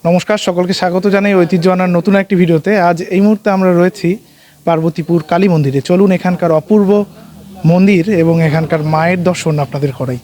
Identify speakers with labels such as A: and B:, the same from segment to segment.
A: নমস্কার, সকলকে স্বাগত জানাই ঐতিহ্য আনার নতুন একটি ভিডিওতে। আজ এই মুহূর্তে আমরা রয়েছি পার্বতীপুর কালী মন্দিরে। চলুন এখানকার অপূর্ব মন্দির এবং এখানকার মায়ের দর্শন আপনাদের করাই।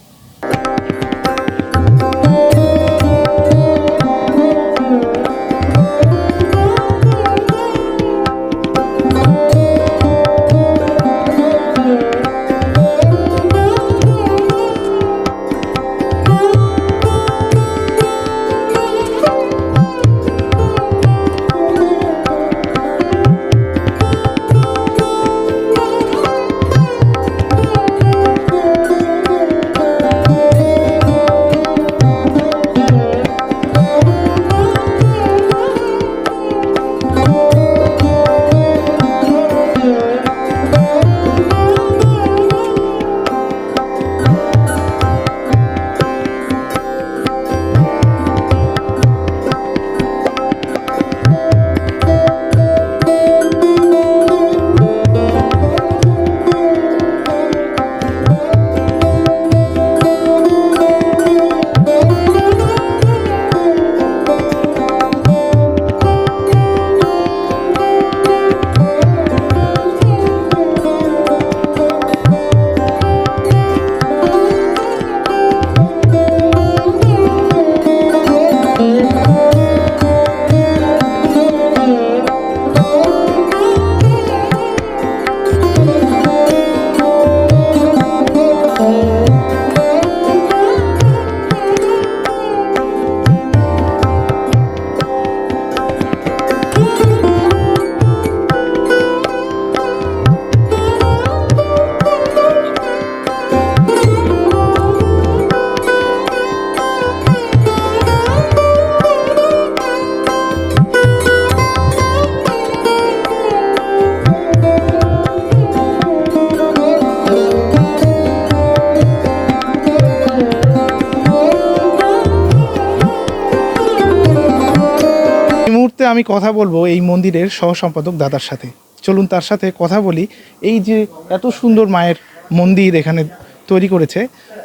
A: আমি কথা বলবো এই মন্দিরের সহ সম্পাদক দাদার সাথে। চলুন তার সাথে কথা বলি। এই যে এত সুন্দর মায়ের মন্দির এখানে তৈরি করেছে,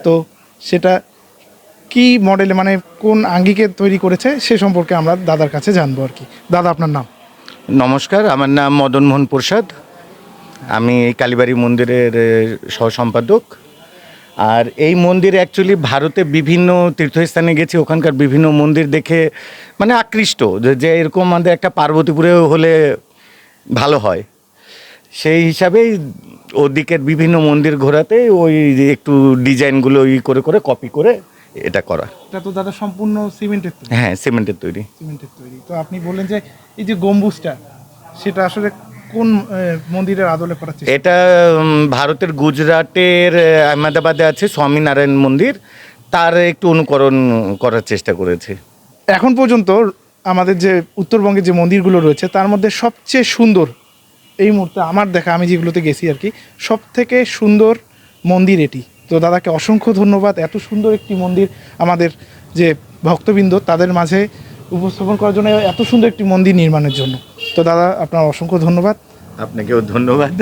A: তো সেটা কি মডেলে, মানে কোন আঙ্গিকে তৈরি করেছে সে সম্পর্কে আমরা দাদার কাছে জানবো আর কি। দাদা, আপনার নাম?
B: নমস্কার, আমার নাম মদন মোহন প্রসাদ। আমি এই কালীবাড়ি মন্দিরের সহ সম্পাদক। আর এই মন্দির অ্যাকচুয়ালি ভারতে বিভিন্ন তীর্থস্থানে গেছি, ওখানকার বিভিন্ন মন্দির দেখে মানে আকৃষ্ট যে এরকম আমাদের একটা পার্বতীপুরেও হলে ভালো হয়, সেই হিসাবেই ওদিকের বিভিন্ন মন্দির ঘোরাতে ওই একটু ডিজাইনগুলো করে করে কপি করে এটা করা।
A: এটা তো দাদা সম্পূর্ণ সিমেন্টের তৈরি?
B: হ্যাঁ, সিমেন্টের তৈরি।
A: সিমেন্টের তৈরি। তো আপনি বললেন যে এই যে গম্বুজটা, সেটা আসলে কোন মন্দিরের আদলে করা হচ্ছে?
B: এটা ভারতের গুজরাটের আহমেদাবাদে আছে স্বামীনারায়ণ মন্দির, তার একটু অনুকরণ করার চেষ্টা করেছে।
A: এখন পর্যন্ত আমাদের যে উত্তরবঙ্গে যে মন্দিরগুলো রয়েছে তার মধ্যে সবচেয়ে সুন্দর এই মুহূর্তে আমার দেখা, আমি যেগুলোতে গেছি আর কি, সব থেকে সুন্দর মন্দির এটি। তো দাদাকে অসংখ্য ধন্যবাদ এত সুন্দর একটি মন্দির আমাদের যে ভক্তবৃন্দ তাদের মাঝে উপস্থাপন করার জন্য, এত সুন্দর একটি মন্দির নির্মাণের জন্য। তো দাদা, আপনার অসংখ্য ধন্যবাদ।
B: আপনাকেও ধন্যবাদ।